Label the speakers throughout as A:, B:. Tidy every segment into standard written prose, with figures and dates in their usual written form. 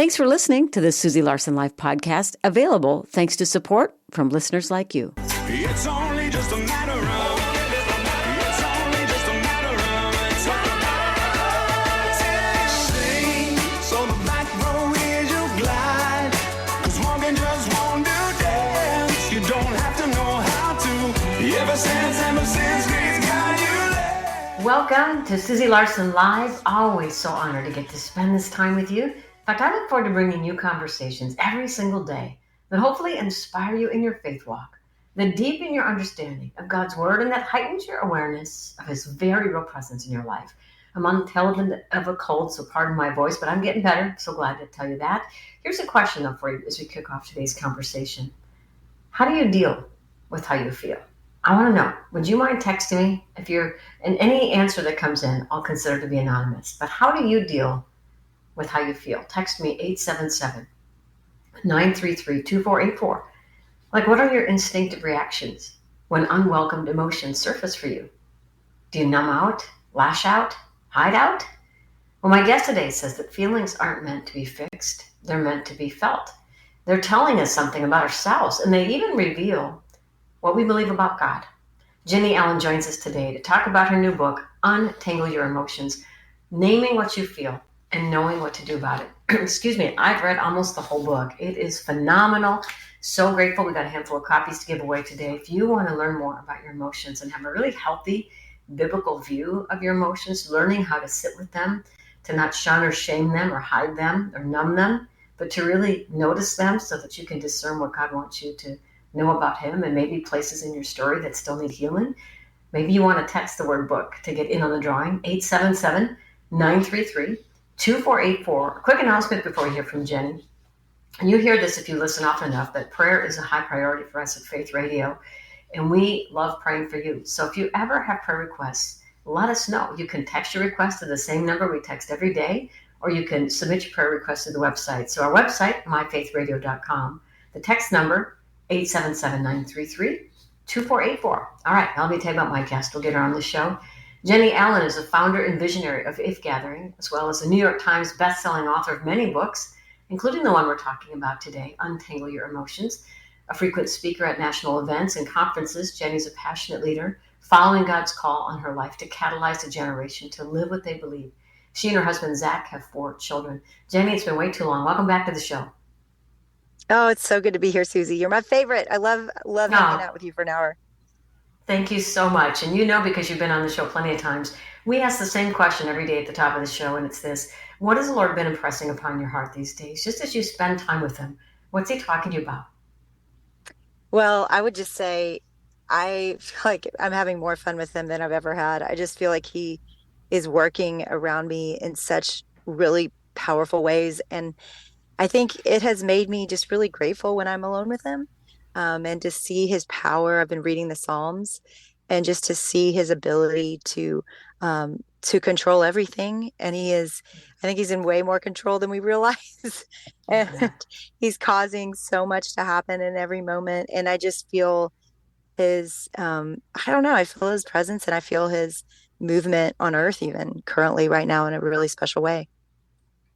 A: Thanks for listening to the Susie Larson Life podcast, available thanks to support from listeners like you.
B: It's only just a matter of, it's only just a matter of time. Sing, so the back row is your glide. 'Cause walking just won't do dance. You don't have to know how to. Ever since grace got you there.
A: Welcome to Susie Larson Live. Always so honored to get to spend this time with you. In fact, I look forward to bringing you conversations every single day that hopefully inspire you in your faith walk, that deepen your understanding of God's Word, and that heightens your awareness of His very real presence in your life. I'm on the tail end of a cold, so pardon my voice, but I'm getting better. So glad to tell you that. Here's a question, though, for you as we kick off today's conversation. How do you deal with how you feel? I want to know. Would you mind texting me? If you're, and any answer that comes in, I'll consider to be anonymous. But how do you deal with how you feel? Text me 877-933-2484. Like, what are your instinctive reactions when unwelcomed emotions surface for you? Do you numb out, lash out, hide out? Well, my guest today says that feelings aren't meant to be fixed. They're meant to be felt. They're telling us something about ourselves, and they even reveal what we believe about God. Jennie Allen joins us today to talk about her new book, Untangle Your Emotions, naming what you feel and knowing what to do about it. Excuse me, I've read almost the whole book. It is phenomenal. So grateful. We got a handful of copies to give away today. If you want to learn more about your emotions and have a really healthy biblical view of your emotions, learning how to sit with them, to not shun or shame them or hide them or numb them, but to really notice them so that you can discern what God wants you to know about Him, and maybe places in your story that still need healing. Maybe you want to text the word book to get in on the drawing. 877-933-2484. A quick announcement before we hear from Jennie. And you hear this if you listen often enough, that prayer is a high priority for us at Faith Radio, and we love praying for you. So if you ever have prayer requests, let us know. You can text your request to the same number we text every day, or you can submit your prayer request to the website. So our website, myfaithradio.com. The text number, 877-933-2484. All right, now let me tell you about my guest. We'll get her on the show. Jennie Allen is the founder and visionary of If Gathering, as well as a New York Times bestselling author of many books, including the one we're talking about today, Untangle Your Emotions. A frequent speaker at national events and conferences, Jennie's a passionate leader, following God's call on her life to catalyze a generation to live what they believe. She and her husband, Zach, have 4 children. Jennie, it's been way too long. Welcome back to the show.
C: Oh, it's so good to be here, Susie. You're my favorite. I love hanging out with you for an hour.
A: Thank you so much. And you know, because you've been on the show plenty of times, we ask the same question every day at the top of the show, and it's this: what has the Lord been impressing upon your heart these days? Just as you spend time with Him, what's He talking to you about?
C: Well, I would just say I feel like I'm having more fun with Him than I've ever had. I just feel like He is working around me in such really powerful ways. And I think it has made me just really grateful when I'm alone with Him, and to see His power. I've been reading the Psalms, and just to see His ability to control everything. And I think He's in way more control than we realize. And He's causing so much to happen in every moment. And I just feel His, I don't know, I feel His presence, and I feel His movement on earth, even currently right now, in a really special way.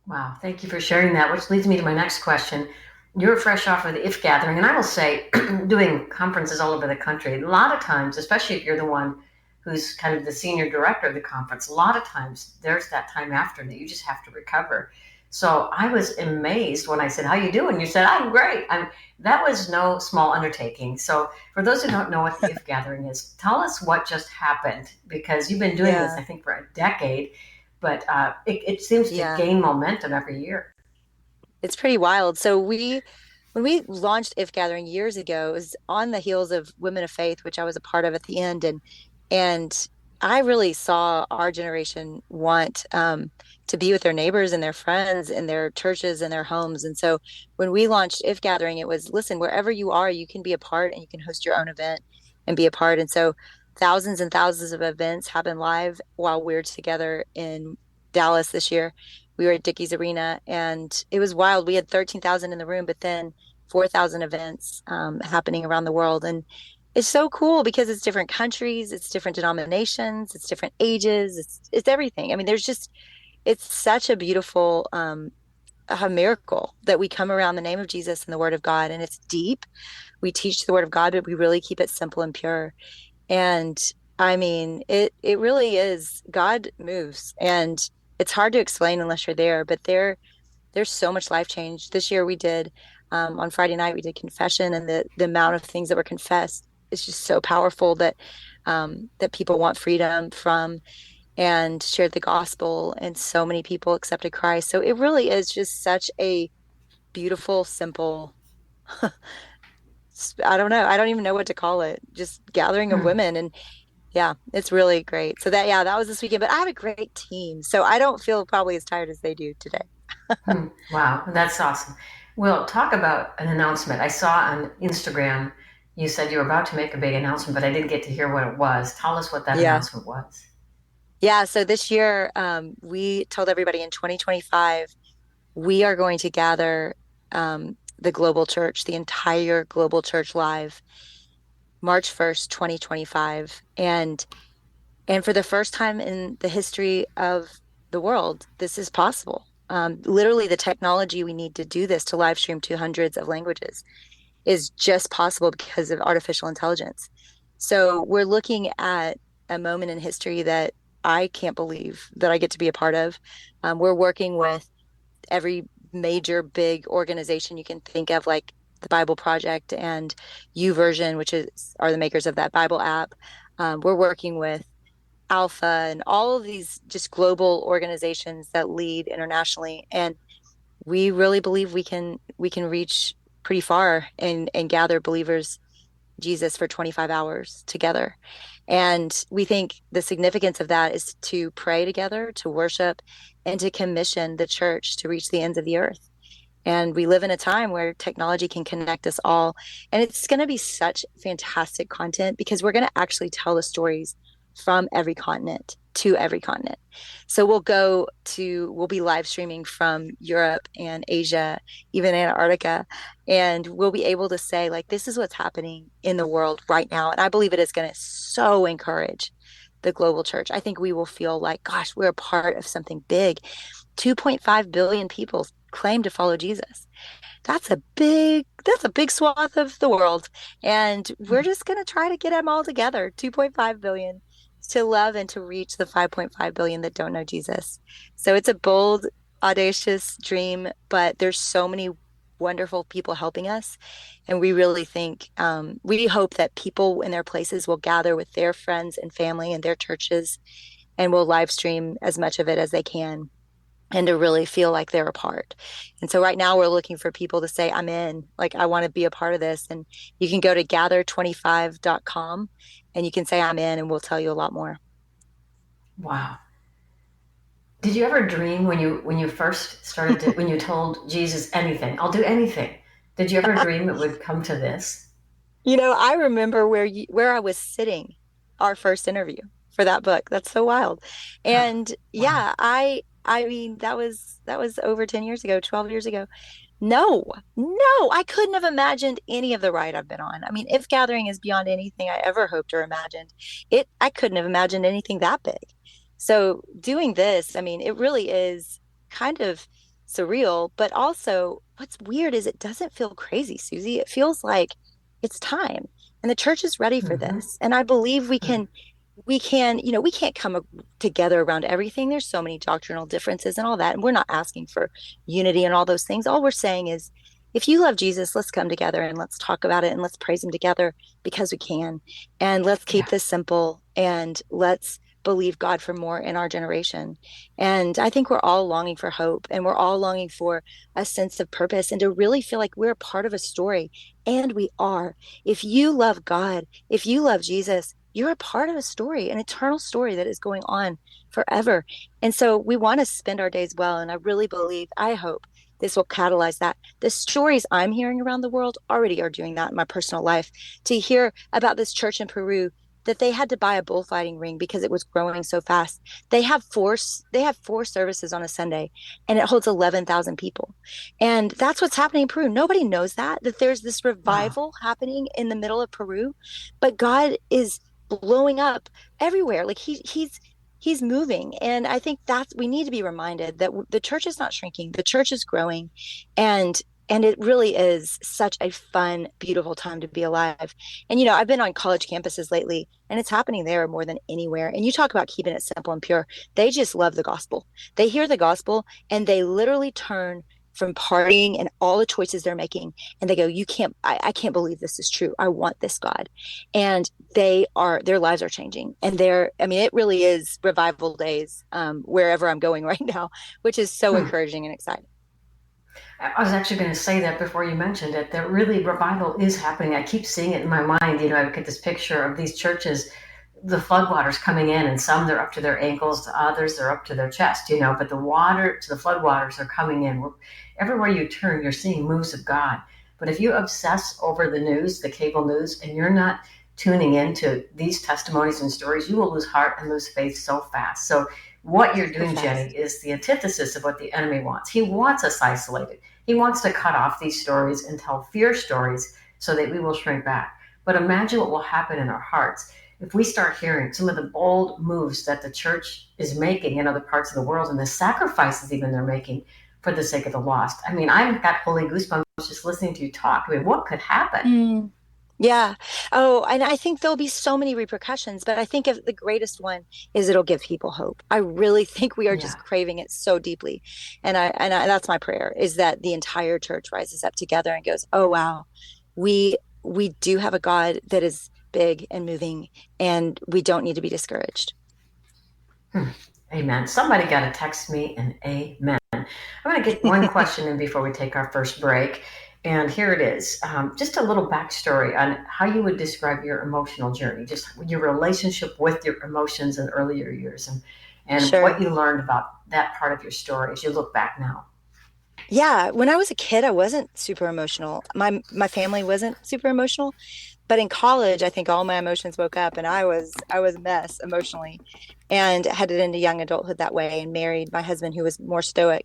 A: Wow, thank you for sharing that, which leads me to my next question. You're fresh off of the If Gathering, and I will say, doing conferences all over the country, a lot of times, especially if you're the one who's kind of the senior director of the conference, a lot of times there's that time after that you just have to recover. So I was amazed when I said, how you doing? You said, I'm great. That was no small undertaking. So for those who don't know what the If Gathering is, tell us what just happened, because you've been doing this, I think, for a decade. But it seems to gain momentum every year.
C: It's pretty wild. So when we launched If Gathering years ago, it was on the heels of Women of Faith, which I was a part of at the end. And I really saw our generation want to be with their neighbors and their friends and their churches and their homes. And so when we launched If Gathering, it was, listen, wherever you are, you can be a part, and you can host your own event and be a part. And so thousands and thousands of events happen live while we're together in Dallas this year. We were at Dickies Arena, and it was wild. We had 13,000 in the room, but then 4,000 events happening around the world. And it's so cool because it's different countries, it's different denominations, it's different ages, it's everything. I mean, it's such a beautiful a miracle that we come around the name of Jesus and the word of God, and it's deep. We teach the word of God, but we really keep it simple and pure. And I mean, it really is, God moves, and it's hard to explain unless you're there, but there's so much life change. This year we did on Friday night we did confession, and the amount of things that were confessed is just so powerful that that people want freedom from, and shared the gospel, and so many people accepted Christ. So it really is just such a beautiful, simple, I don't know, I don't even know what to call it, just gathering of
A: Hmm.
C: women. And yeah, it's really great. So that, yeah, that was this weekend, but I have a great team. So I don't feel probably as tired as they do today.
A: Hmm. Wow, that's awesome. Well, talk about an announcement. I saw on Instagram you said you were about to make a big announcement, but I didn't get to hear what it was. Tell us what that
C: Yeah.
A: announcement was.
C: Yeah. So this year, we told everybody in 2025, we are going to gather the global church, the entire global church live March 1st, 2025. And for the first time in the history of the world, this is possible. Literally, the technology we need to do this, to live stream to hundreds of languages, is just possible because of artificial intelligence. So we're looking at a moment in history that I can't believe that I get to be a part of. We're working with every major big organization you can think of, like the Bible Project and YouVersion, which is are the makers of that Bible app. We're working with Alpha and all of these just global organizations that lead internationally, and we really believe we can reach pretty far and gather believers Jesus for 25 hours together. And we think the significance of that is to pray together, to worship, and to commission the church to reach the ends of the earth. And we live in a time where technology can connect us all. And it's going to be such fantastic content because we're going to actually tell the stories from every continent to every continent. So we'll be live streaming from Europe and Asia, even Antarctica, and we'll be able to say, like, this is what's happening in the world right now. And I believe it is going to so encourage the global church. I think we will feel like, gosh, we're a part of something big. 2.5 billion people claim to follow Jesus. That's a big swath of the world. And we're just going to try to get them all together, 2.5 billion, to love and to reach the 5.5 billion that don't know Jesus. So it's a bold, audacious dream, but there's so many wonderful people helping us. And we really think, we hope that people in their places will gather with their friends and family and their churches, and will live stream as much of it as they can, and to really feel like they're a part. And so right now we're looking for people to say, I'm in, like, I want to be a part of this. And you can go to gather25.com and you can say, I'm in, and we'll tell you a lot more.
A: Wow. Did you ever dream when you first started to when you told Jesus anything, I'll do anything? Did you ever dream it would come to this?
C: I remember where I was sitting our first interview for that book. That's so wild.
A: Huh.
C: And
A: Wow.
C: yeah, I mean that was over 10 years ago, 12 years ago. No, no, I couldn't have imagined any of the ride I've been on. I mean, If Gathering is beyond anything I ever hoped or imagined. I couldn't have imagined anything that big. So doing this, I mean, it really is kind of surreal, but also what's weird is it doesn't feel crazy, Susie. It feels like it's time, and the church is ready for
A: Mm-hmm.
C: this. And I believe we can't come together around everything. There's so many doctrinal differences and all that. And we're not asking for unity and all those things. All we're saying is, if you love Jesus, let's come together and let's talk about it and let's praise him together because we can. And let's keep
A: Yeah.
C: this simple, and let's believe God for more in our generation. And I think we're all longing for hope, and we're all longing for a sense of purpose, and to really feel like we're a part of a story. And we are. If you love God, if you love Jesus, you're a part of a story, an eternal story that is going on forever. And so we want to spend our days well. And I really believe, I hope this will catalyze that. The stories I'm hearing around the world already are doing that in my personal life. To hear about this church in Peru that they had to buy a bullfighting ring because it was growing so fast. They have four services on a Sunday, and it holds 11,000 people. And that's what's happening in Peru. Nobody knows that there's this
A: Wow.
C: revival happening in the middle of Peru, but God is blowing up everywhere. Like he's moving. And I think we need to be reminded that the church is not shrinking. The church is growing. And it really is such a fun, beautiful time to be alive. And, I've been on college campuses lately, and it's happening there more than anywhere. And you talk about keeping it simple and pure. They just love the gospel. They hear the gospel and they literally turn from partying and all the choices they're making. And they go, I can't believe this is true. I want this God. And their lives are changing. And it really is revival days wherever I'm going right now, which is so encouraging and exciting.
A: I was actually going to say that before you mentioned it, that really revival is happening. I keep seeing it in my mind. I get this picture of these churches, the floodwaters coming in, and some they're up to their ankles, to others they're up to their chest, but the floodwaters are coming in. Everywhere you turn, you're seeing moves of God. But if you obsess over the news, the cable news, and you're not tuning into these testimonies and stories, you will lose heart and lose faith so fast. So what you're doing, Jennie, is the antithesis of what the enemy wants. He wants us isolated. He wants to cut off these stories and tell fear stories so that we will shrink back. But imagine what will happen in our hearts if we start hearing some of the bold moves that the church is making in other parts of the world, and the sacrifices even they're making for the sake of the lost. I've got holy goosebumps just listening to you talk. What could happen?
C: Yeah. Oh, and I think there'll be so many repercussions, but I think the greatest one is it'll give people hope. I really think we are just craving it so deeply. And that's my prayer, is that the entire church rises up together and goes, oh, wow, we do have a God that is big and moving, and we don't need to be discouraged.
A: Amen. Somebody got to text me an amen. I'm going to get one question in before we take our first break. And here it is. Just a little backstory on how you would describe your emotional journey, just your relationship with your emotions in earlier years, and
C: Sure.
A: what you learned about that part of your story as you look back now.
C: Yeah, when I was a kid, I wasn't super emotional. My family wasn't super emotional, but in college, I think all my emotions woke up, and I was a mess emotionally, and headed into young adulthood that way, and married my husband, who was more stoic.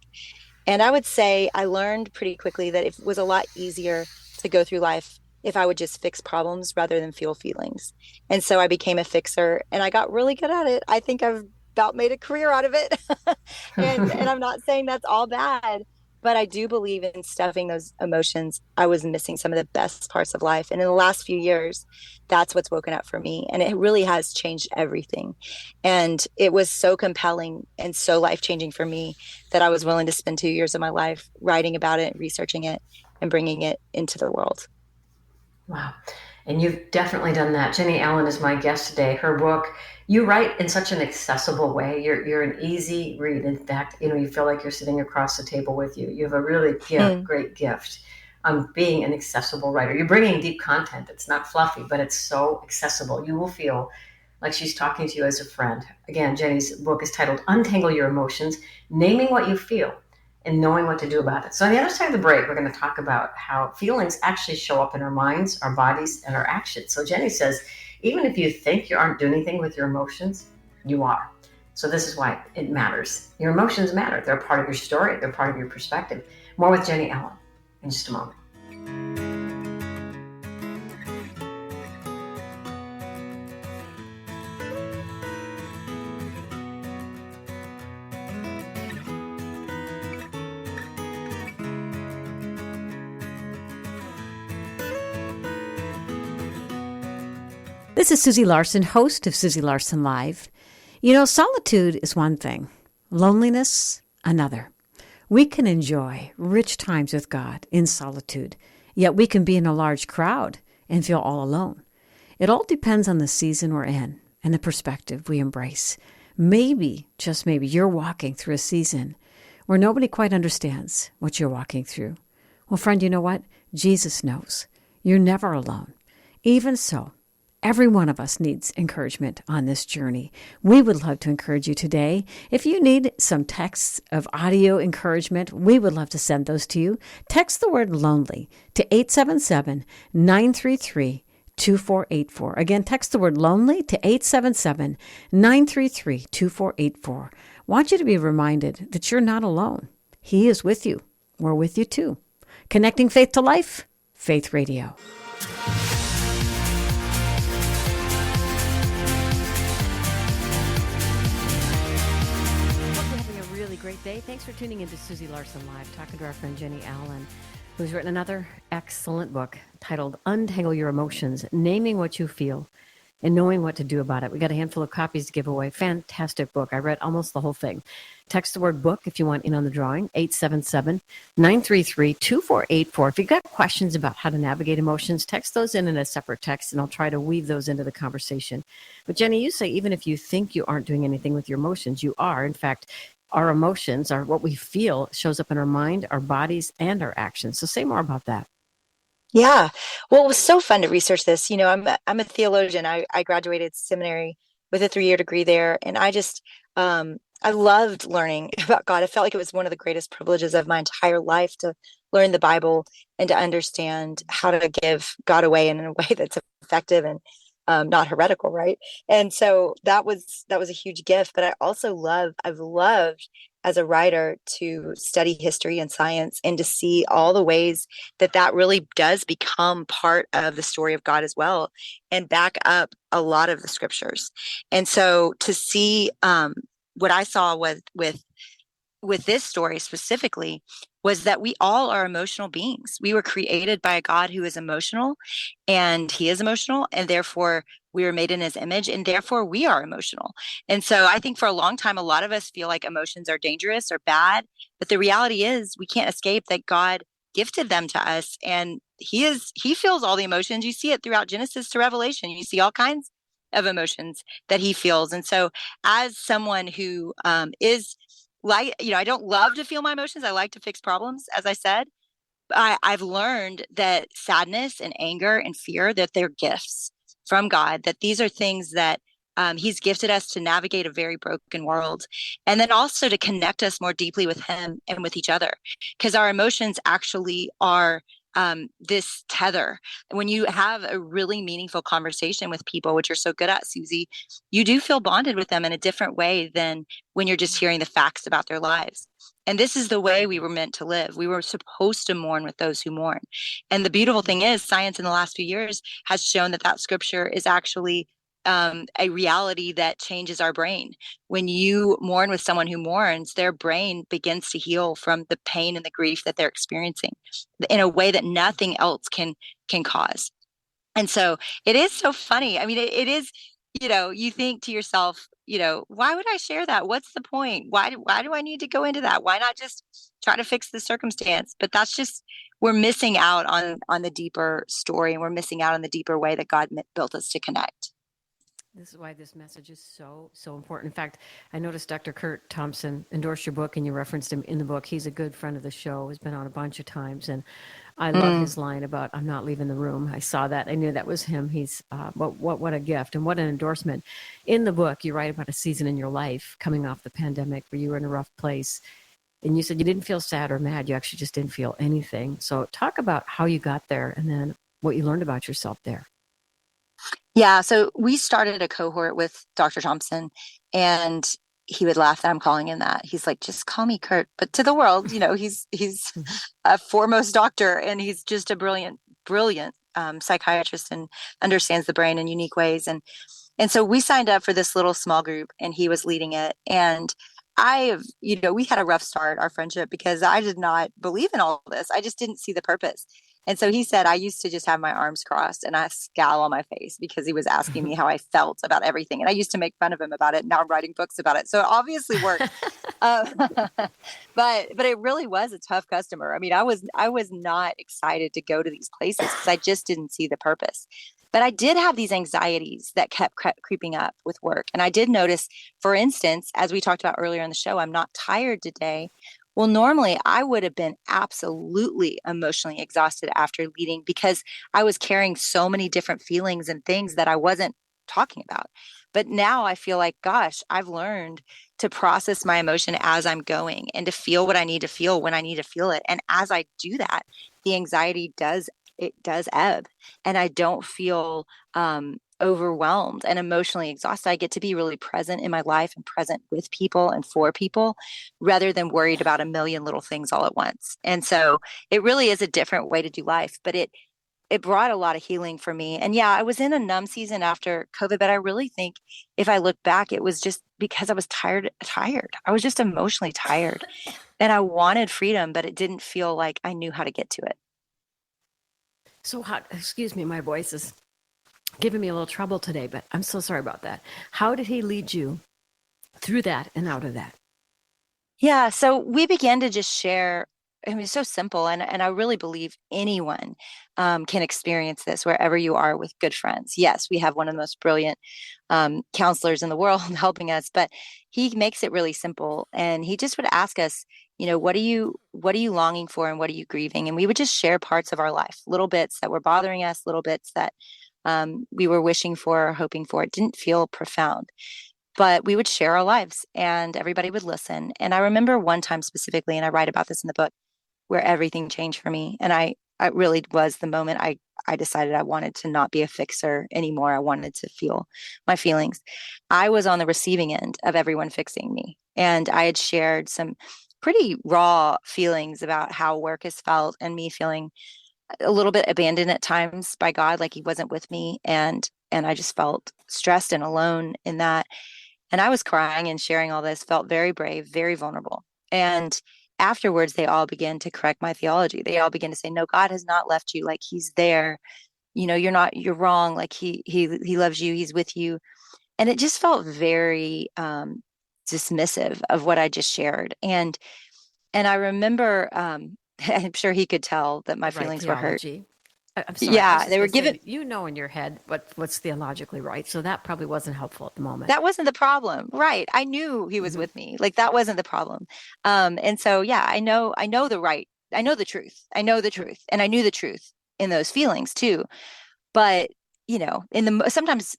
C: And I would say I learned pretty quickly that it was a lot easier to go through life if I would just fix problems rather than feel feelings. And so I became a fixer, and I got really good at it. I think I've about made a career out of it. and I'm not saying that's all bad, but I do believe in stuffing those emotions. I was missing some of the best parts of life. And in the last few years, that's what's woken up for me. And it really has changed everything. And it was so compelling and so life-changing for me that I was willing to spend 2 years of my life writing about it, researching it, and bringing it into the world.
A: Wow. And you've definitely done that. Jennie Allen is my guest today. Her book, you write in such an accessible way. You're an easy read. In fact, you feel like you're sitting across the table with you. You have a really great gift on being an accessible writer. You're bringing deep content. It's not fluffy, but it's so accessible. You will feel like she's talking to you as a friend. Again, Jennie's book is titled Untangle Your Emotions, Naming What You Feel and Knowing What to Do About It. So on the other side of the break, we're going to talk about how feelings actually show up in our minds, our bodies, and our actions. So Jennie says, even if you think you aren't doing anything with your emotions, you are. So this is why it matters. Your emotions matter. They're part of your story. They're part of your perspective. More with Jennie Allen in just a moment.
D: This is Susie Larson, host of Susie Larson Live. Solitude is one thing, loneliness another. We can enjoy rich times with God in solitude, yet we can be in a large crowd and feel all alone. It all depends on the season we're in and the perspective we embrace. Maybe, just maybe, you're walking through a season where nobody quite understands what you're walking through. Well, friend, you know what? Jesus knows. You're never alone. Even so, every one of us needs encouragement on this journey. We would love to encourage you today. If you need some texts of audio encouragement, we would love to send those to you. Text the word lonely to 877-933-2484. Again, text the word lonely to 877-933-2484. Want you to be reminded that you're not alone. He is with you. We're with you too. Connecting faith to life, Faith Radio. great day. Thanks for tuning into Susie Larson Live, talking to our friend Jennie Allen, who's written another excellent book titled Untangle Your Emotions, Naming What You Feel and Knowing What to Do About It. We got a handful of copies to give away. Fantastic book. I read almost the whole thing. Text the word book if you want in on the drawing, 877-933-2484. If you've got questions about how to navigate emotions, text those in a separate text, and I'll try to weave those into the conversation. But Jennie, you say even if you think you aren't doing anything with your emotions, you are. In fact, our emotions are what we feel shows up in our mind, our bodies, and our actions. So say more about that.
C: Yeah. Well, it was so fun to research this. I'm a theologian. I graduated seminary with a 3-year degree there. And I loved learning about God. I felt like it was one of the greatest privileges of my entire life to learn the Bible and to understand how to give God away in a way that's effective and not heretical, right? And so that was a huge gift. But I've loved as a writer to study history and science and to see all the ways that really does become part of the story of God as well and back up a lot of the scriptures. And so to see what I saw with this story specifically was that we all are emotional beings. We were created by a God who is emotional, and he is emotional, and therefore we were made in his image, and therefore we are emotional. And so I think for a long time, a lot of us feel like emotions are dangerous or bad, but the reality is we can't escape that God gifted them to us, and he feels all the emotions. You see it throughout Genesis to Revelation. You see all kinds of emotions that he feels. And so as someone who is like, I don't love to feel my emotions. I like to fix problems, as I said. I've learned that sadness and anger and fear, that they're gifts from God, that these are things that he's gifted us to navigate a very broken world. And then also to connect us more deeply with him and with each other, because our emotions actually are this tether. When you have a really meaningful conversation with people, which you're so good at, Susie, you do feel bonded with them in a different way than when you're just hearing the facts about their lives. And this is the way we were meant to live. We were supposed to mourn with those who mourn. And the beautiful thing is, science in the last few years has shown that scripture is actually a reality that changes our brain. When you mourn with someone who mourns, their brain begins to heal from the pain and the grief that they're experiencing in a way that nothing else can cause. And so it is so funny. I mean, it is, you think to yourself, why would I share that? What's the point? Why do I need to go into that? Why not just try to fix the circumstance? But that's just, we're missing out on the deeper story, and we're missing out on the deeper way that God built us to connect.
D: This is why this message is so, so important. In fact, I noticed Dr. Kurt Thompson endorsed your book, and you referenced him in the book. He's a good friend of the show, has been on a bunch of times, and I love his line about, I'm not leaving the room. I saw that. I knew that was him. He's, what a gift and what an endorsement. In the book, you write about a season in your life coming off the pandemic where you were in a rough place, and you said you didn't feel sad or mad. You actually just didn't feel anything. So talk about how you got there and then what you learned about yourself there.
C: Yeah, so we started a cohort with Dr. Thompson, and he would laugh that I'm calling him that. He's like, just call me Kurt. But to the world, he's a foremost doctor, and he's just a brilliant psychiatrist and understands the brain in unique ways. And so we signed up for this little small group, and he was leading it. And we had a rough start, our friendship, because I did not believe in all this. I just didn't see the purpose. And so he said, I used to just have my arms crossed and a scowl on my face because he was asking me how I felt about everything. And I used to make fun of him about it. Now I'm writing books about it. So it obviously worked. But it really was a tough customer. I mean, I was not excited to go to these places because I just didn't see the purpose. But I did have these anxieties that kept creeping up with work. And I did notice, for instance, as we talked about earlier in the show, I'm not tired today. Well, normally I would have been absolutely emotionally exhausted after leading because I was carrying so many different feelings and things that I wasn't talking about. But now I feel like, gosh, I've learned to process my emotion as I'm going and to feel what I need to feel when I need to feel it. And as I do that, the anxiety does ebb, and I don't feel overwhelmed and emotionally exhausted. I get to be really present in my life and present with people and for people rather than worried about a million little things all at once. And so it really is a different way to do life, but it brought a lot of healing for me. And yeah, I was in a numb season after COVID, but I really think if I look back, it was just because I was tired. I was just emotionally tired and I wanted freedom, but it didn't feel like I knew how to get to it.
D: So excuse me, my voice is giving me a little trouble today, but I'm so sorry about that. How did he lead you through that and out of that?
C: Yeah, so we began to just share. I mean, it's so simple, and I really believe anyone can experience this wherever you are with good friends. Yes, we have one of the most brilliant counselors in the world helping us, but he makes it really simple, and he just would ask us, what are you longing for, and what are you grieving? And we would just share parts of our life, little bits that were bothering us, little bits that we were wishing for or hoping for. It didn't feel profound, but we would share our lives and everybody would listen. And I remember one time specifically, and I write about this in the book, where everything changed for me. And I really was the moment I decided I wanted to not be a fixer anymore. I wanted to feel my feelings. I was on the receiving end of everyone fixing me. And I had shared some pretty raw feelings about how work has felt and me feeling a little bit abandoned at times by God, like he wasn't with me. And I just felt stressed and alone in that. And I was crying and sharing all this, felt very brave, very vulnerable. And afterwards, they all began to correct my theology. They all began to say, no, God has not left you. Like he's there. You're wrong. Like he loves you. He's with you. And it just felt very dismissive of what I just shared. And I remember, I'm sure he could tell that my feelings were hurt.
D: I'm sorry.
C: Yeah, they were given.
D: In your head what's theologically right. So that probably wasn't helpful at the moment.
C: That wasn't the problem. Right. I knew he was with me. Like that wasn't the problem. And so, yeah, I know the truth. I know the truth. And I knew the truth in those feelings too. But, sometimes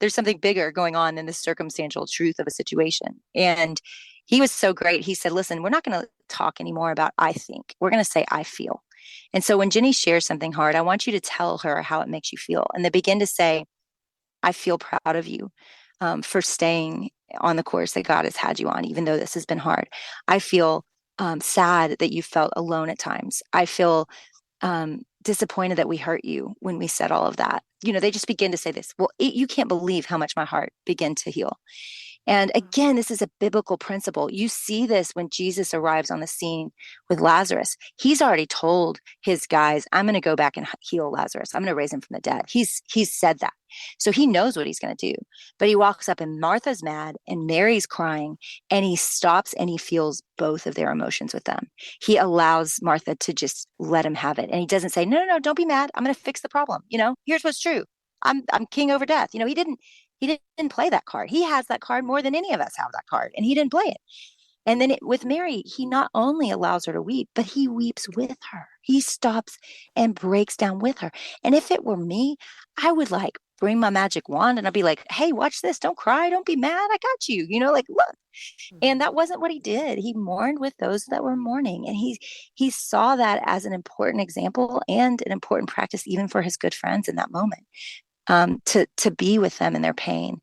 C: there's something bigger going on than the circumstantial truth of a situation. And he was so great. He said, listen, we're not going to talk anymore about I think. We're going to say I feel. And so when Jennie shares something hard, I want you to tell her how it makes you feel. And they begin to say, I feel proud of you for staying on the course that God has had you on, even though this has been hard. I feel sad that you felt alone at times. I feel disappointed that we hurt you when we said all of that. They just begin to say this. Well, you can't believe how much my heart began to heal. And again, this is a biblical principle. You see this when Jesus arrives on the scene with Lazarus. He's already told his guys, I'm going to go back and heal Lazarus. I'm going to raise him from the dead. He's said that. So he knows what he's going to do. But he walks up and Martha's mad and Mary's crying, and he stops and he feels both of their emotions with them. He allows Martha to just let him have it. And he doesn't say, no, don't be mad. I'm going to fix the problem. Here's what's true. I'm king over death. He didn't play that card. He has that card more than any of us have that card, and he didn't play it. And then with Mary, he not only allows her to weep, but he weeps with her. He stops and breaks down with her. And if it were me, I would bring my magic wand and I'd be like, hey, watch this. Don't cry. Don't be mad. I got you. Look. And that wasn't what he did. He mourned with those that were mourning. And he saw that as an important example and an important practice, even for his good friends in that moment. To be with them in their pain.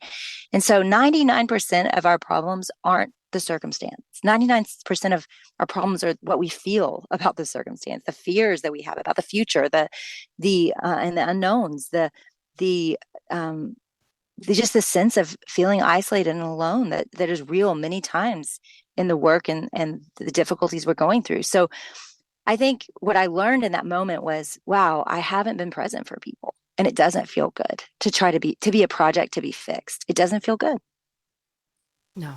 C: And so 99% of our problems aren't the circumstance. 99% of our problems are what we feel about the circumstance, the fears that we have about the future, and the unknowns, just the sense of feeling isolated and alone that is real many times in the work and the difficulties we're going through. So I think what I learned in that moment was, wow, I haven't been present for people. And it doesn't feel good to try to be a project to be fixed. It doesn't feel good.
D: No.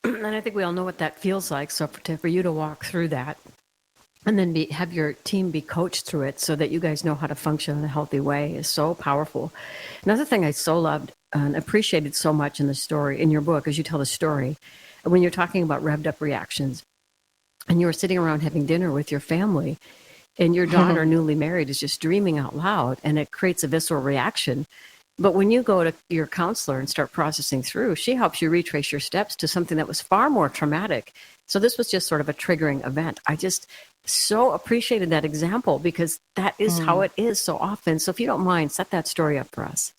D: And I think we all know what that feels like. So for you to walk through that and then have your team be coached through it so that you guys know how to function in a healthy way is so powerful. Another thing I so loved and appreciated so much in the story, in your book, as you tell the story, when you're talking about revved up reactions and you were sitting around having dinner with your family, and your daughter, newly married, is just dreaming out loud, and it creates a visceral reaction. But when you go to your counselor and start processing through, she helps you retrace your steps to something that was far more traumatic. So this was just sort of a triggering event. I just so appreciated that example because that is how it is so often. So if you don't mind, set that story up for us.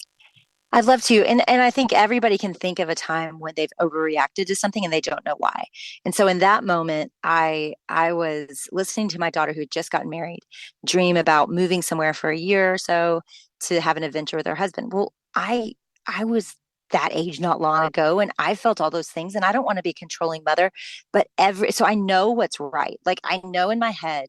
C: I'd love to. And I think everybody can think of a time when they've overreacted to something and they don't know why. And so in that moment, I was listening to my daughter who had just gotten married, dream about moving somewhere for a year or so to have an adventure with her husband. Well, I was that age not long ago and I felt all those things and I don't want to be a controlling mother, but so I know what's right. Like I know in my head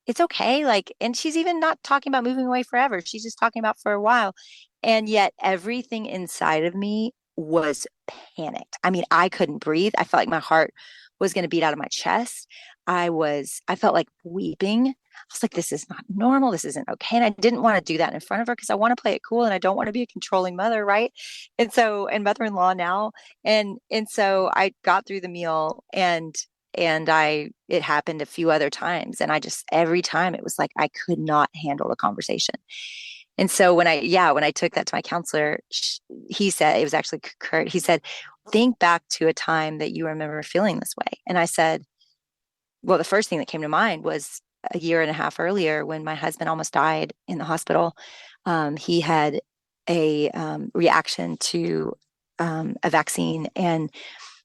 C: it's okay. Like, and she's even not talking about moving away forever. She's just talking about for a while. And yet everything inside of me was panicked. I mean, I couldn't breathe. I felt like my heart was going to beat out of my chest. I felt like weeping. I was like, this is not normal. This isn't okay. And I didn't want to do that in front of her because I want to play it cool and I don't want to be a controlling mother. Right. And mother-in-law now. And so I got through the meal and it happened a few other times. And every time it was like, I could not handle the conversation. And so when I took that to my counselor, he said, it was actually Kurt, he said, think back to a time that you remember feeling this way. And I said, well, the first thing that came to mind was a year and a half earlier when my husband almost died in the hospital. He had a reaction to a vaccine and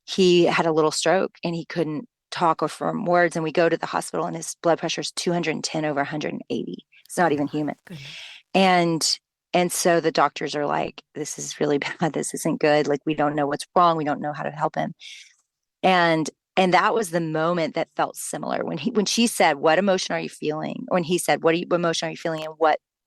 C: he had a little stroke and he couldn't talk or form words. And we go to the hospital and his blood pressure is 210 over 180. It's not even human. And so the doctors are like, this is really bad. This isn't good. Like, we don't know what's wrong. We don't know how to help him. And that was the moment that felt similar when she said, what emotion are you feeling? Or when he said, what emotion are you feeling? And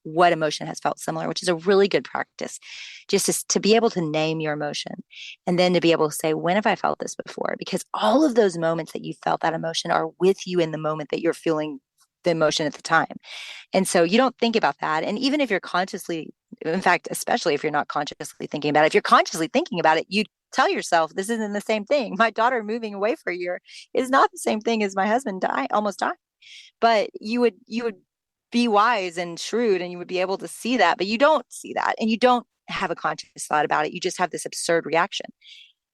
C: what emotion has felt similar, which is a really good practice, just to be able to name your emotion and then to be able to say, when have I felt this before? Because all of those moments that you felt that emotion are with you in the moment that you're feeling the emotion at the time. And so you don't think about that. And even if you're consciously, in fact, especially if you're not consciously thinking about it, if you're consciously thinking about it, you tell yourself this isn't the same thing. My daughter moving away for a year is not the same thing as my husband almost died. But you would be wise and shrewd and you would be able to see that, but you don't see that and you don't have a conscious thought about it. You just have this absurd reaction.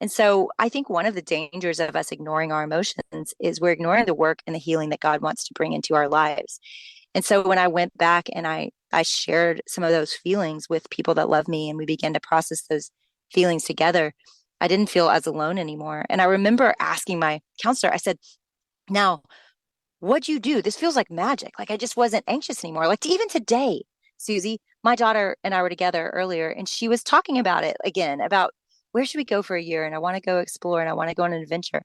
C: And so I think one of the dangers of us ignoring our emotions is we're ignoring the work and the healing that God wants to bring into our lives. And so when I went back and I shared some of those feelings with people that love me and we began to process those feelings together, I didn't feel as alone anymore. And I remember asking my counselor, I said, now, what'd you do? This feels like magic. Like I just wasn't anxious anymore. Like even today, Susie, my daughter and I were together earlier and she was talking about it again, about where should we go for a year? And I want to go explore and I want to go on an adventure.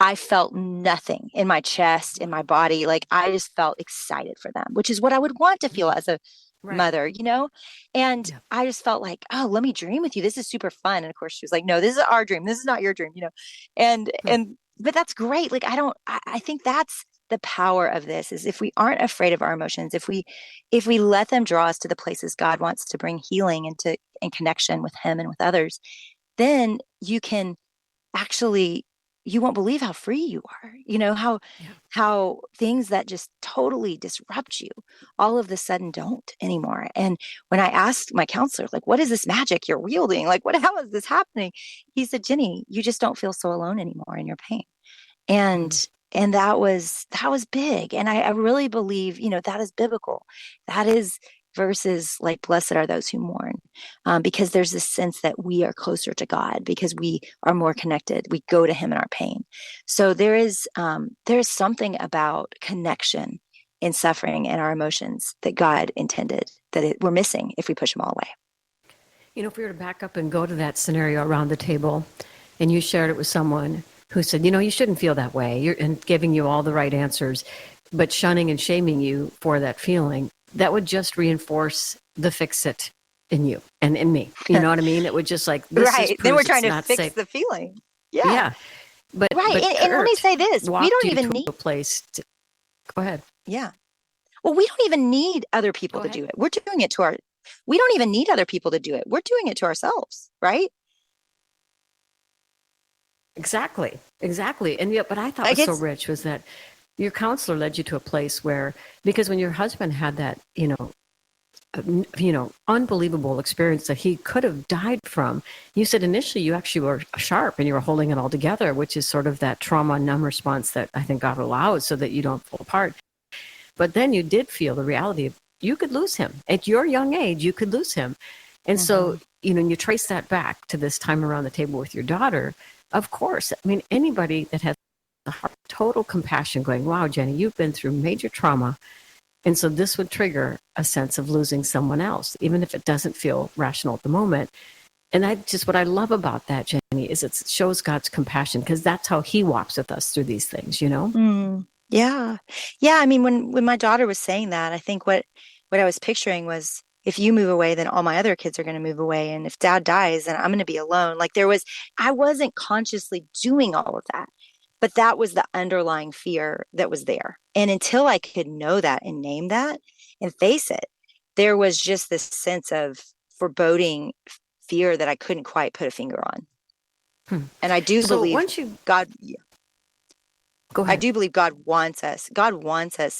C: I felt nothing in my chest, in my body. Like I just felt excited for them, which is what I would want to feel as a mother, you know? And I just felt like, oh, let me dream with you. This is super fun. And of course she was like, no, this is our dream. This is not your dream, you know? But that's great. Like, I think that's the power of this is if we aren't afraid of our emotions, if we let them draw us to the places God wants to bring healing and connection with him and with others, then you can actually, you won't believe how free you are, you know, how things that just totally disrupt you all of the sudden don't anymore. And when I asked my counselor, like, what is this magic you're wielding? Like, how is this happening? He said, Jennie, you just don't feel so alone anymore in your pain. And that was big. And I really believe, you know, that is biblical. That is verses like blessed are those who mourn, because there's this sense that we are closer to God because we are more connected. We go to him in our pain. So there's something about connection in suffering and our emotions that God intended that we're missing if we push them all away.
D: You know, if we were to back up and go to that scenario around the table and you shared it with someone who said, you know, you shouldn't feel that way, and giving you all the right answers, but shunning and shaming you for that feeling, that would just reinforce the fix it in you and in me. You know what I mean? It would just like, this
C: right. Then we're trying to fix the feeling. Yeah.
D: But
C: right.
D: But
C: and let me say this. We don't even need
D: a place to go ahead.
C: Yeah. Well, we don't even need other people to do it. We're doing it we don't even need other people to do it. We're doing it to ourselves. Right.
D: Exactly. And yet, but I thought was so rich was that your counselor led you to a place where, because when your husband had that, unbelievable experience that he could have died from, you said initially you actually were sharp and you were holding it all together, which is sort of that trauma numb response that I think God allows so that you don't fall apart. But then you did feel the reality of you could lose him at your young age. You could lose him. And so, and you trace that back to this time around the table with your daughter. Of course, I mean, anybody that has a heart, total compassion going, wow, Jennie, you've been through major trauma. And so this would trigger a sense of losing someone else, even if it doesn't feel rational at the moment. And what I love about that, Jennie, is it shows God's compassion, because that's how he walks with us through these things,
C: Yeah. Yeah. I mean, when my daughter was saying that, I think what I was picturing was, if you move away, then all my other kids are going to move away. And if dad dies, then I'm going to be alone. Like I wasn't consciously doing all of that, but that was the underlying fear that was there. And until I could know that and name that and face it, there was just this sense of foreboding fear that I couldn't quite put a finger on. And I do believe God,
D: go ahead.
C: I do believe God wants us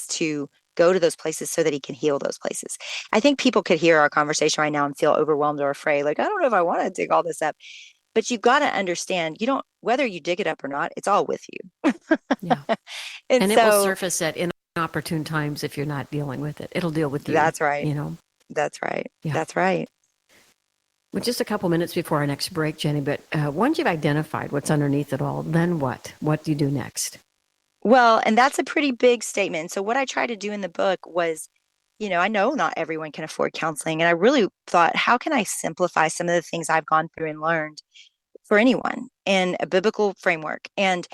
C: to go to those places so that he can heal those places. I think people could hear our conversation right now and feel overwhelmed or afraid. Like, I don't know if I want to dig all this up, but you've got to understand, whether you dig it up or not, it's all with you.
D: Yeah. and it will surface at inopportune times if you're not dealing with it. It'll deal with you.
C: That's right. That's right. Yeah. That's right.
D: Well, just a couple minutes before our next break, Jennie, but once you've identified what's underneath it all, then what? What do you do next?
C: Well, and that's a pretty big statement. So what I try to do in the book was, I know not everyone can afford counseling. And I really thought, how can I simplify some of the things I've gone through and learned for anyone in a biblical framework? And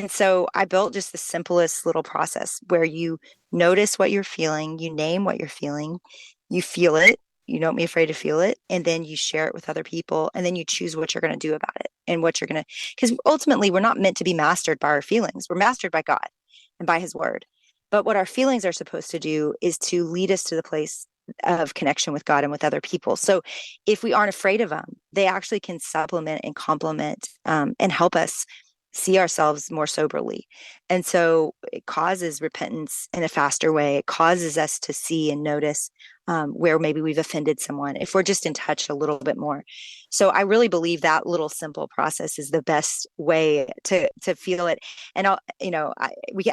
C: so I built just the simplest little process where you notice what you're feeling, you name what you're feeling, you feel it. You don't be afraid to feel it. And then you share it with other people. And then you choose what you're going to do about it and what you're going to, because ultimately we're not meant to be mastered by our feelings. We're mastered by God and by his word. But what our feelings are supposed to do is to lead us to the place of connection with God and with other people. So if we aren't afraid of them, they actually can supplement and complement and help us see ourselves more soberly. And so it causes repentance in a faster way. It causes us to see and notice where maybe we've offended someone, if we're just in touch a little bit more. So I really believe that little simple process is the best way to feel it. And I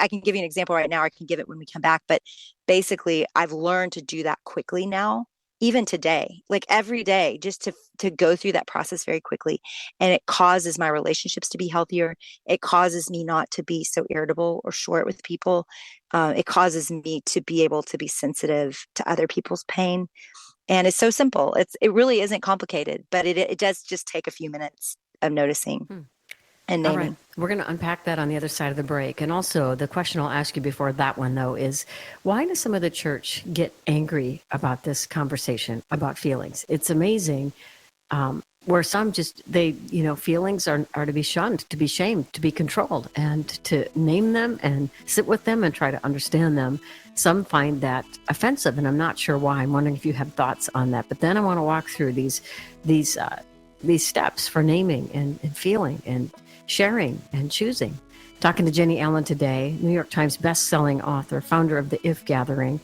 C: can give you an example right now. I can give it when we come back. But basically, I've learned to do that quickly now, even today, like every day, just to go through that process very quickly. And it causes my relationships to be healthier. It causes me not to be so irritable or short with people. It causes me to be able to be sensitive to other people's pain. And it's so simple. It really isn't complicated, but it does just take a few minutes of noticing and naming.
D: All right. We're going to unpack that on the other side of the break. And also, the question I'll ask you before that one, though, is why does some of the church get angry about this conversation about feelings? It's amazing. Where some feelings are to be shunned, to be shamed, to be controlled, and to name them and sit with them and try to understand them. Some find that offensive, and I'm not sure why. I'm wondering if you have thoughts on that. But then I want to walk through these steps for naming and feeling and sharing and choosing. Talking to Jennie Allen today, New York Times best-selling author, founder of the If Gathering.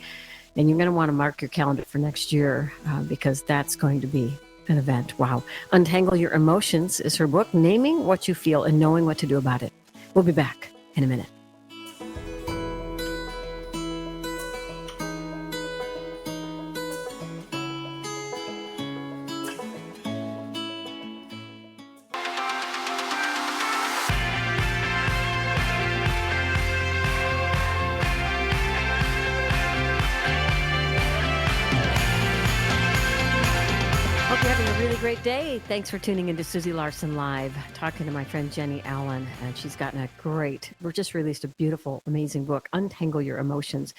D: And you're going to want to mark your calendar for next year because that's going to be an event. Wow. Untangle Your Emotions is her book, naming what you feel and knowing what to do about it. We'll be back in a minute. Great day. Thanks for tuning into Susie Larson Live, talking to my friend Jennie Allen, and she's gotten we're just released a beautiful, amazing book, Untangle Your Emotions,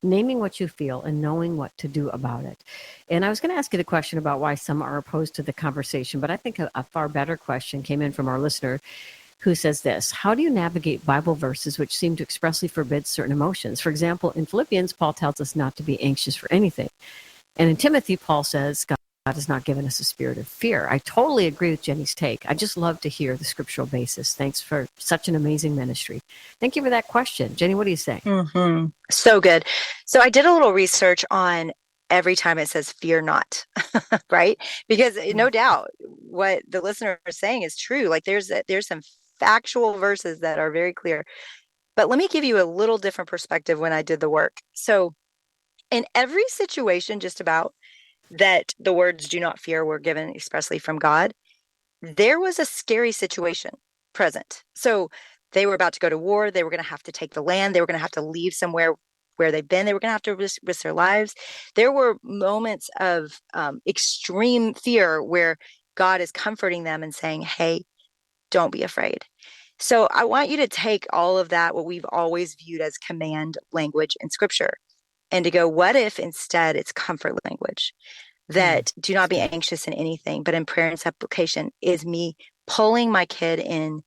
D: naming what you feel and knowing what to do about it. And I was going to ask you the question about why some are opposed to the conversation, but I think a far better question came in from our listener who says this: how do you navigate Bible verses which seem to expressly forbid certain emotions? For example, in Philippians, Paul tells us not to be anxious for anything. And in Timothy, Paul says, God has not given us a spirit of fear. I totally agree with Jennie's take. I just love to hear the scriptural basis. Thanks for such an amazing ministry. Thank you for that question. Jennie, what do you say?
C: Mm-hmm. So good. So I did a little research on every time it says fear not, right? Because no doubt what the listener is saying is true. Like there's some factual verses that are very clear. But let me give you a little different perspective when I did the work. So in every situation, just about, that the words "do not fear" were given expressly from God, there was a scary situation present. So they were about to go to war. They were going to have to take the land. They were going to have to leave somewhere where they've been. They were going to have to risk their lives. There were moments of extreme fear where God is comforting them and saying, hey, don't be afraid. So I want you to take all of that, what we've always viewed as command language in scripture, and to go, what if instead it's comfort language? That do not be anxious in anything, but in prayer and supplication is me pulling my kid in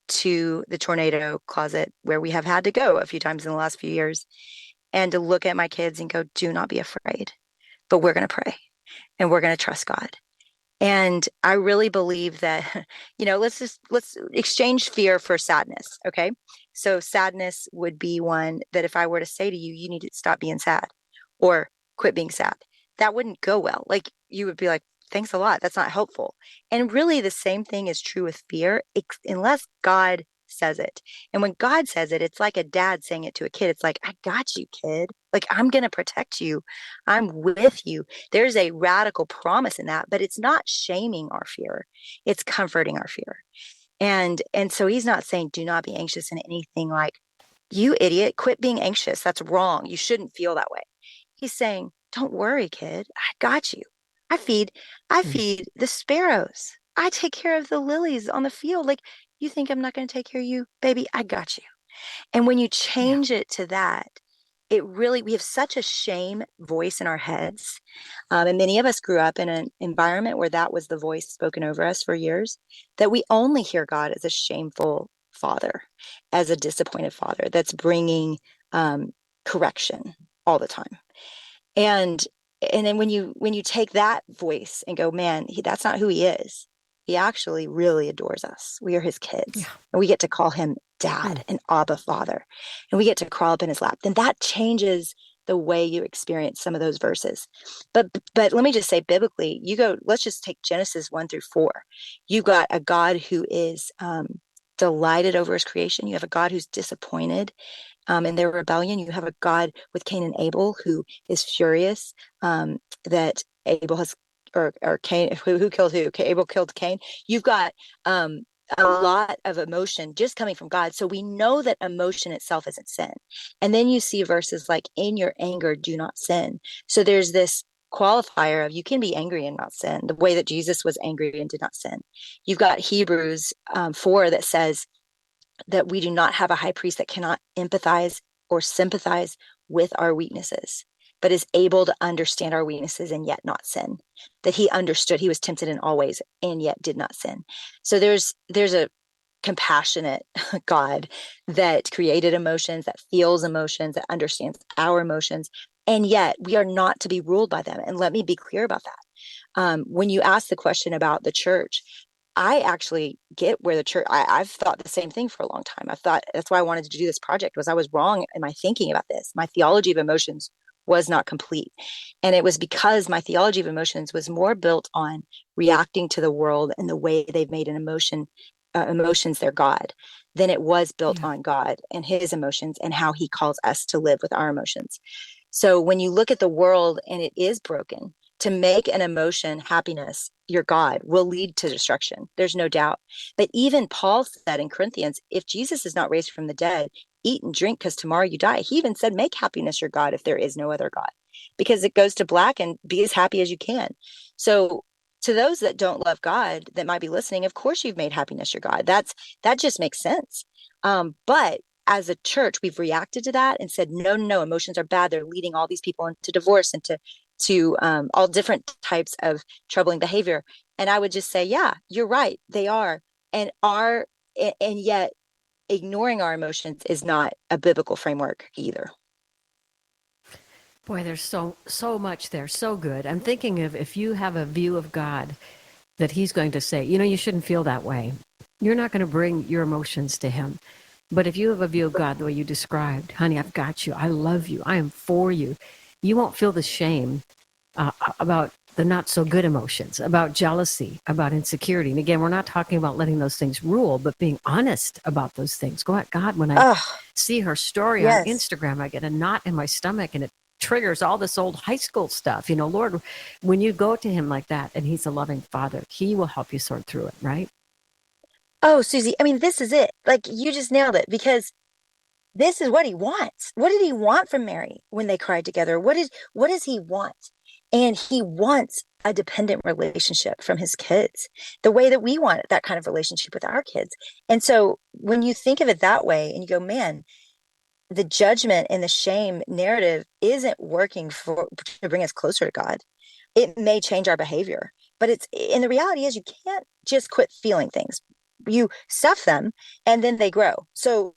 C: to the tornado closet where we have had to go a few times in the last few years, and to look at my kids and go, do not be afraid, but we're going to pray and we're going to trust God. And I really believe that, let's exchange fear for sadness. Okay. So sadness would be one that if I were to say to you, you need to stop being sad or quit being sad, that wouldn't go well. Like you would be like, thanks a lot. That's not helpful. And really the same thing is true with fear, unless God says it. And when God says it, it's like a dad saying it to a kid. It's like, I got you, kid. Like, I'm going to protect you. I'm with you. There's a radical promise in that, but it's not shaming our fear. It's comforting our fear. And so he's not saying, do not be anxious in anything, like, you idiot, quit being anxious. That's wrong. You shouldn't feel that way. He's saying, don't worry, kid. I got you. I feed the sparrows. I take care of the lilies on the field. Like, you think I'm not going to take care of you? Baby, I got you. And when you change it to that, we have such a shame voice in our heads. And many of us grew up in an environment where that was the voice spoken over us for years, that we only hear God as a shameful father, as a disappointed father that's bringing correction all the time. And then when you take that voice and go, man, that's not who he is. He actually really adores us. We are his kids. Yeah. And we get to call him Dad and Abba Father. And we get to crawl up in his lap. Then that changes the way you experience some of those verses. But let me just say, biblically, let's just take Genesis 1-4. You've got a God who is delighted over his creation. You have a God who's disappointed in their rebellion. You have a God with Cain and Abel who is furious that Abel has, or Cain, who killed who? Abel killed Cain. You've got a lot of emotion just coming from God. So we know that emotion itself isn't sin. And then you see verses like, in your anger, do not sin. So there's this qualifier of you can be angry and not sin, the way that Jesus was angry and did not sin. You've got Hebrews 4 that says that we do not have a high priest that cannot empathize or sympathize with our weaknesses, but is able to understand our weaknesses and yet not sin. That he understood, he was tempted in all ways and yet did not sin. So there's a compassionate God that created emotions, that feels emotions, that understands our emotions, and yet we are not to be ruled by them. And let me be clear about that. When you ask the question about the church, I actually get where the church, I've thought the same thing for a long time. I thought that's why I wanted to do this project, was I was wrong in my thinking about this. My theology of emotions was not complete. And it was because my theology of emotions was more built on reacting to the world and the way they've made emotions their God, than it was built on God and his emotions and how he calls us to live with our emotions. So when you look at the world and it is broken, to make an emotion happiness your God will lead to destruction. There's no doubt. But even Paul said in Corinthians, if Jesus is not raised from the dead, eat and drink because tomorrow you die. He even said, make happiness your God if there is no other God, because it goes to black, and be as happy as you can. So to those that don't love God that might be listening, of course you've made happiness your God. That just makes sense. But as a church, we've reacted to that and said, no, emotions are bad. They're leading all these people into divorce and to all different types of troubling behavior. And I would just say, yeah, you're right. They are. And yet ignoring our emotions is not a biblical framework either.
D: Boy, there's so much there. So good. I'm thinking of, if you have a view of God that he's going to say, you shouldn't feel that way. You're not going to bring your emotions to him. But if you have a view of God the way you described, honey, I've got you. I love you. I am for you. You won't feel the shame about the not so good emotions, about jealousy, about insecurity. And again, we're not talking about letting those things rule, but being honest about those things. Go at God, when I see her story on Instagram, I get a knot in my stomach, and triggers all this old high school stuff. Lord, when you go to him like that and he's a loving father, he will help you sort through it, right?
C: Oh, Susie, I mean, this is it. Like you just nailed it because this is what he wants. What did he want from Mary when they cried together? What does he want? And he wants a dependent relationship from his kids, the way that we want that kind of relationship with our kids. And so when you think of it that way and you go, man, the judgment and the shame narrative isn't working to bring us closer to God. It may change our behavior, but and the reality is you can't just quit feeling things. You stuff them and then they grow. So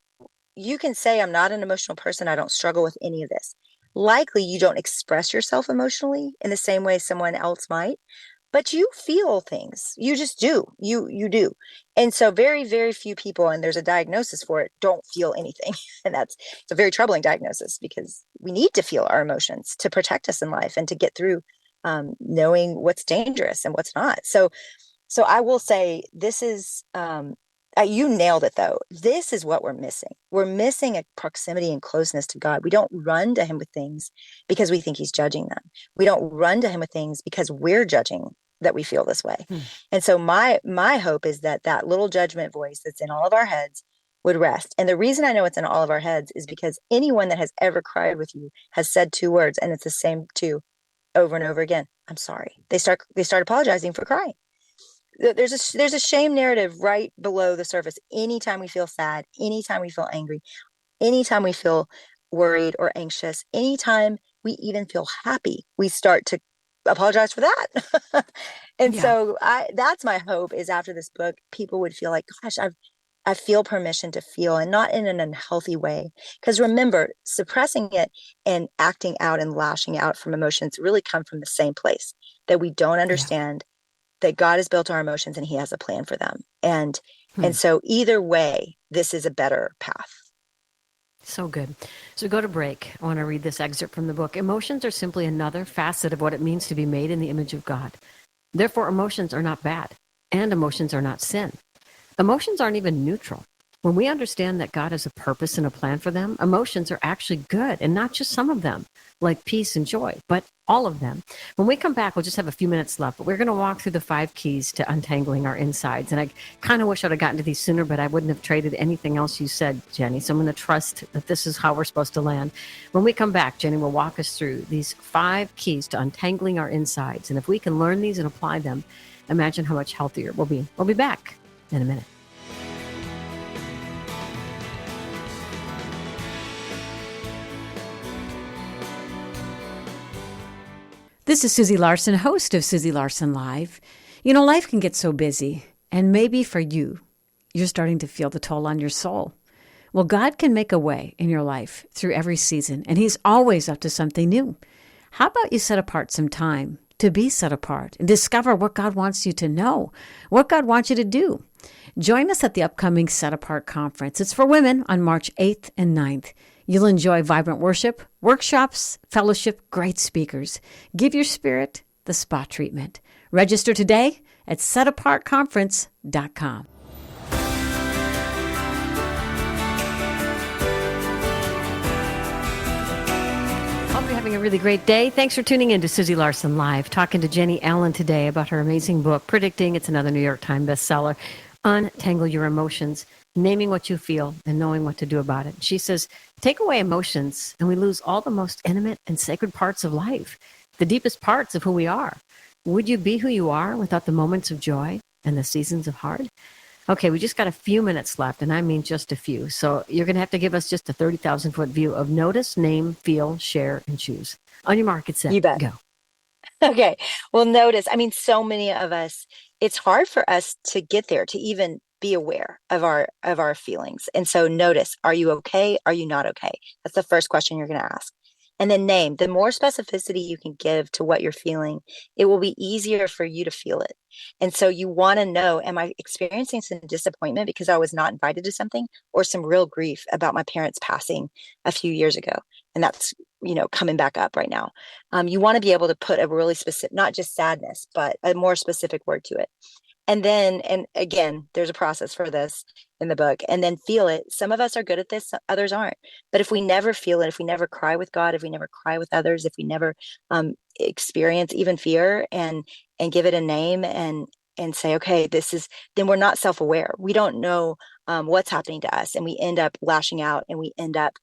C: you can say, I'm not an emotional person. I don't struggle with any of this. Likely you don't express yourself emotionally in the same way someone else might, but you feel things. You just do. You do. And so very, very few people, and there's a diagnosis for it, don't feel anything. And it's a very troubling diagnosis because we need to feel our emotions to protect us in life and to get through knowing what's dangerous and what's not. So I will say this is, you nailed it though. This is what we're missing. We're missing a proximity and closeness to God. We don't run to him with things because we think he's judging them. We don't run to him with things because we're judging that we feel this way. And so my hope is that little judgment voice that's in all of our heads would rest. And the reason I know it's in all of our heads is because anyone that has ever cried with you has said two words, and it's the same two over and over again. I'm sorry. They start apologizing for crying. There's a shame narrative right below the surface. Anytime we feel sad, anytime we feel angry, anytime we feel worried or anxious, anytime we even feel happy, we start to apologize for that. And so that's my hope is after this book, people would feel like, gosh, I feel permission to feel, and not in an unhealthy way. Because remember, suppressing it and acting out and lashing out from emotions really come from the same place, that we don't understand that God has built our emotions and he has a plan for them. And so either way, this is a better path.
D: So good. So go to break. I want to read this excerpt from the book. Emotions are simply another facet of what it means to be made in the image of God. Therefore, emotions are not bad, and emotions are not sin. Emotions aren't even neutral. When we understand that God has a purpose and a plan for them, emotions are actually good, and not just some of them, like peace and joy, but all of them. When we come back, we'll just have a few minutes left, but we're going to walk through the 5 keys to untangling our insides. And I kind of wish I'd have gotten to these sooner, but I wouldn't have traded anything else you said, Jennie. So I'm going to trust that this is how we're supposed to land. When we come back, Jennie will walk us through these 5 keys to untangling our insides. And if we can learn these and apply them, imagine how much healthier we'll be. We'll be back in a minute.
E: This is Susie Larson, host of Susie Larson Live. You know, life can get so busy, and maybe for you, you're starting to feel the toll on your soul. Well, God can make a way in your life through every season, and he's always up to something new. How about you set apart some time to be set apart and discover what God wants you to know, what God wants you to do? Join us at the upcoming Set Apart Conference. It's for women on March 8th and 9th. You'll enjoy vibrant worship, workshops, fellowship, great speakers. Give your spirit the spa treatment. Register today at setapartconference.com.
D: Hope you're having a really great day. Thanks for tuning in to Susie Larson Live, talking to Jennie Allen today about her amazing book, predicting it's another New York Times bestseller, Untangle Your Emotions, naming what you feel and knowing what to do about it. She says, take away emotions and we lose all the most intimate and sacred parts of life, the deepest parts of who we are. Would you be who you are without the moments of joy and the seasons of hard? Okay, we just got a few minutes left, and I mean just a few. So you're going to have to give us just a 30,000-foot view of notice, name, feel, share, and choose. On your mark, get set,
C: You bet.
D: go.
C: Okay. Well, notice, I mean, so many of us, it's hard for us to get there, to even be aware of our feelings. And so notice, are you okay? Are you not okay? That's the first question you're going to ask. And then name. The more specificity you can give to what you're feeling, it will be easier for you to feel it. And so you want to know, am I experiencing some disappointment because I was not invited to something, or some real grief about my parents passing a few years ago? And that's, coming back up right now. You want to be able to put a really specific, not just sadness, but a more specific word to it. And again, there's a process for this in the book, and then feel it. Some of us are good at this, others aren't. But if we never feel it, if we never cry with God, if we never cry with others, if we never experience even fear and give it a name and say, okay, this is, then we're not self-aware. We don't know what's happening to us, and we end up lashing out, and we end up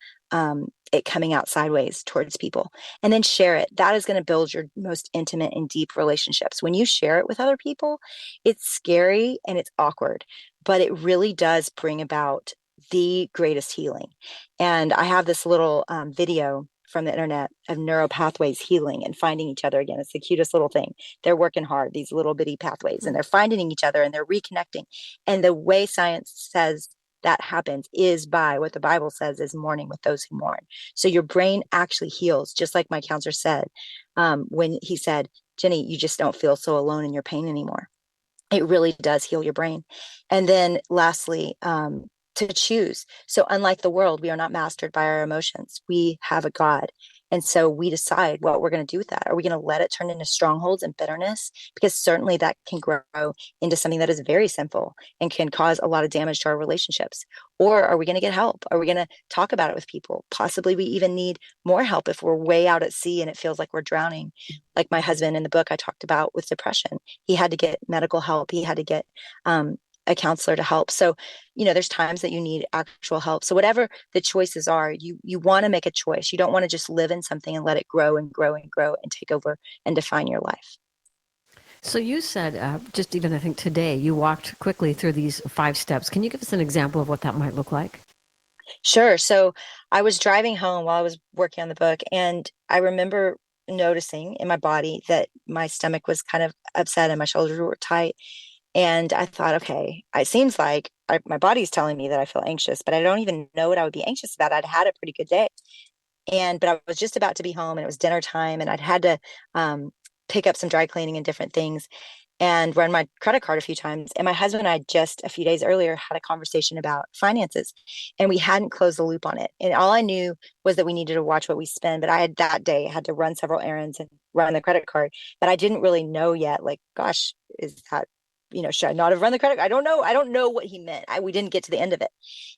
C: it coming out sideways towards people. And then share it. That is going to build your most intimate and deep relationships. When you share it with other people, it's scary and it's awkward, but it really does bring about the greatest healing. And I have this little video from the internet of neural pathways healing and finding each other again. It's the cutest little thing. They're working hard, these little bitty pathways, and they're finding each other and they're reconnecting. And the way science says that happens is by what the Bible says is mourning with those who mourn. So your brain actually heals, just like my counselor said, when he said, Jennie, you just don't feel so alone in your pain anymore. It really does heal your brain. And then lastly, to choose. So unlike the world, we are not mastered by our emotions. We have a God. And so we decide what we're going to do with that. Are we going to let it turn into strongholds and bitterness? Because certainly that can grow into something that is very sinful and can cause a lot of damage to our relationships. Or are we going to get help? Are we going to talk about it with people? Possibly we even need more help if we're way out at sea and it feels like we're drowning. Like my husband in the book I talked about with depression, he had to get medical help. He had to get a counselor to help. So, there's times that you need actual help. So whatever the choices are, you want to make a choice. You don't want to just live in something and let it grow and grow and grow and take over and define your life.
E: So you said, just even I think today, you walked quickly through these 5 steps. Can you give us an example of what that might look like?
C: Sure. So I was driving home while I was working on the book, and I remember noticing in my body that my stomach was kind of upset and my shoulders were tight. And I thought, okay, it seems like my body's telling me that I feel anxious, but I don't even know what I would be anxious about. I'd had a pretty good day. But I was just about to be home and it was dinner time, and I'd had to pick up some dry cleaning and different things and run my credit card a few times. And my husband and I just a few days earlier had a conversation about finances, and we hadn't closed the loop on it. And all I knew was that we needed to watch what we spend. But I had that day had to run several errands and run the credit card. But I didn't really know yet, like, gosh, is that, should I not have run the credit? I don't know. I don't know what he meant. We didn't get to the end of it.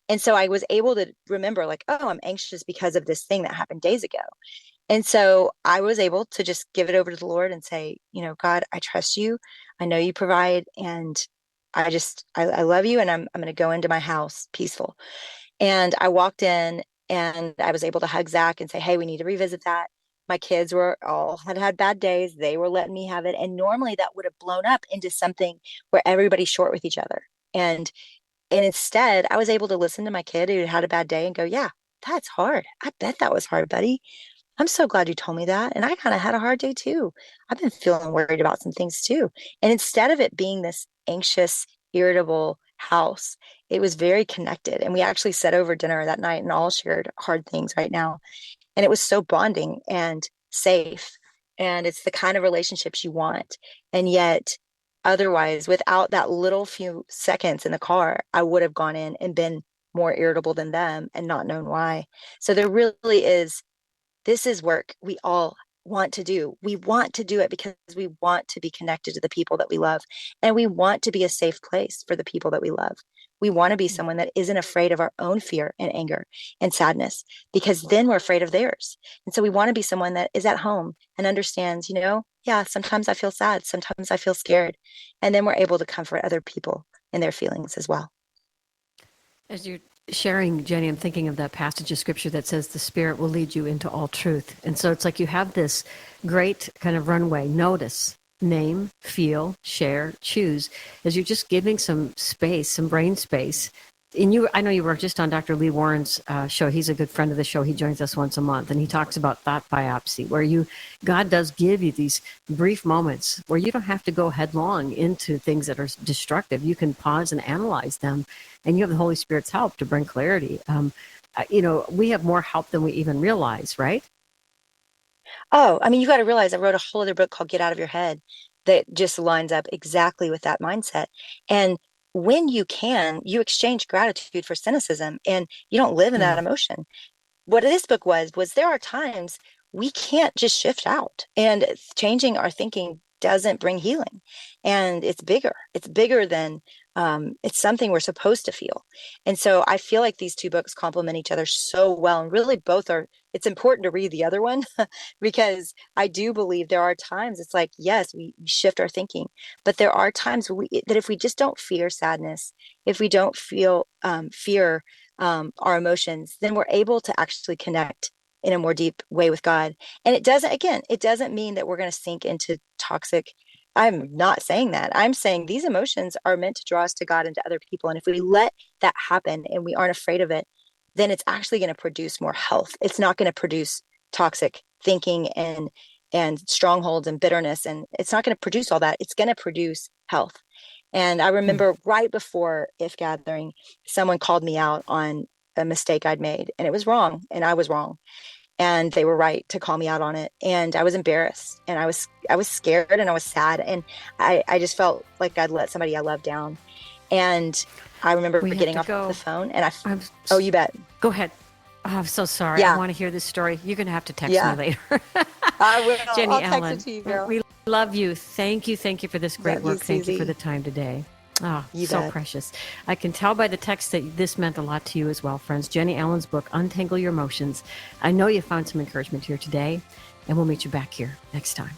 C: And so I was able to remember, like, oh, I'm anxious because of this thing that happened days ago. And so I was able to just give it over to the Lord and say, God, I trust you. I know you provide. And I love you. And I'm going to go into my house peaceful. And I walked in and I was able to hug Zach and say, hey, we need to revisit that. My kids were all had bad days. They were letting me have it. And normally that would have blown up into something where everybody's short with each other. And instead, I was able to listen to my kid who had a bad day and go, yeah, that's hard. I bet that was hard, buddy. I'm so glad you told me that. And I kind of had a hard day too. I've been feeling worried about some things too. And instead of it being this anxious, irritable house, it was very connected. And we actually sat over dinner that night and all shared hard things right now. And it was so bonding and safe. And it's the kind of relationships you want. And yet, otherwise, without that little few seconds in the car, I would have gone in and been more irritable than them and not known why. So there really is, this is work we all want to do. We want to do it because we want to be connected to the people that we love. And we want to be a safe place for the people that we love. We want to be someone that isn't afraid of our own fear and anger and sadness, because then we're afraid of theirs. And so we want to be someone that is at home and understands, yeah, sometimes I feel sad. Sometimes I feel scared. And then we're able to comfort other people in their feelings as well.
E: As you're sharing, Jennie, I'm thinking of that passage of scripture that says the Spirit will lead you into all truth. And so it's like you have this great kind of runway. Notice, name, feel, share, choose, as you're just giving some space, some brain space. And I know you were just on Dr. Lee Warren's show. He's a good friend of the show. He joins us once a month, and he talks about thought biopsy, where God does give you these brief moments where you don't have to go headlong into things that are destructive. You can pause and analyze them, and you have the Holy Spirit's help to bring clarity. We have more help than we even realize, right?
C: Oh, I mean, you got to realize I wrote a whole other book called Get Out of Your Head that just lines up exactly with that mindset. And when you you exchange gratitude for cynicism, and you don't live in that emotion. What this book was there are times we can't just shift out, and changing our thinking doesn't bring healing. And it's bigger. It's bigger than it's something we're supposed to feel. And so I feel like these two books complement each other so well. And really both are, it's important to read the other one because I do believe there are times it's like, yes, we shift our thinking, but there are times that if we just don't fear sadness, if we don't feel fear our emotions, then we're able to actually connect in a more deep way with God. And it doesn't mean that we're going to sink into toxic. I'm not saying that. I'm saying these emotions are meant to draw us to God and to other people. And if we let that happen and we aren't afraid of it, then it's actually going to produce more health. It's not going to produce toxic thinking and strongholds and bitterness. And it's not going to produce all that. It's going to produce health. And I remember right before If Gathering, someone called me out on a mistake I'd made, and it was wrong, and I was wrong. And they were right to call me out on it. And I was embarrassed, and I was scared, and I was sad. And I just felt like I'd let somebody I loved down. And I remember getting off the phone, and oh, you bet.
E: Go ahead. Oh, I'm so sorry.
C: Yeah.
E: I want to hear this story. You're going to have to text me later.
C: I will.
E: Jennie
C: I'll text
E: Allen,
C: it to you, girl.
E: we love you. Thank you. Thank you for this great work. Thank you for the time today. Oh,
C: You
E: so
C: bet.
E: precious. I can tell by the text that this meant a lot to you as well, friends. Jennie Allen's book, Untangle Your Emotions. I know you found some encouragement here today, and we'll meet you back here next time.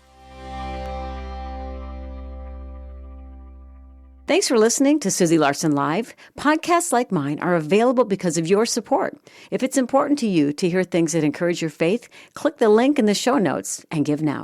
E: Thanks for listening to Susie Larson Live. Podcasts like mine are available because of your support. If it's important to you to hear things that encourage your faith, click the link in the show notes and give now.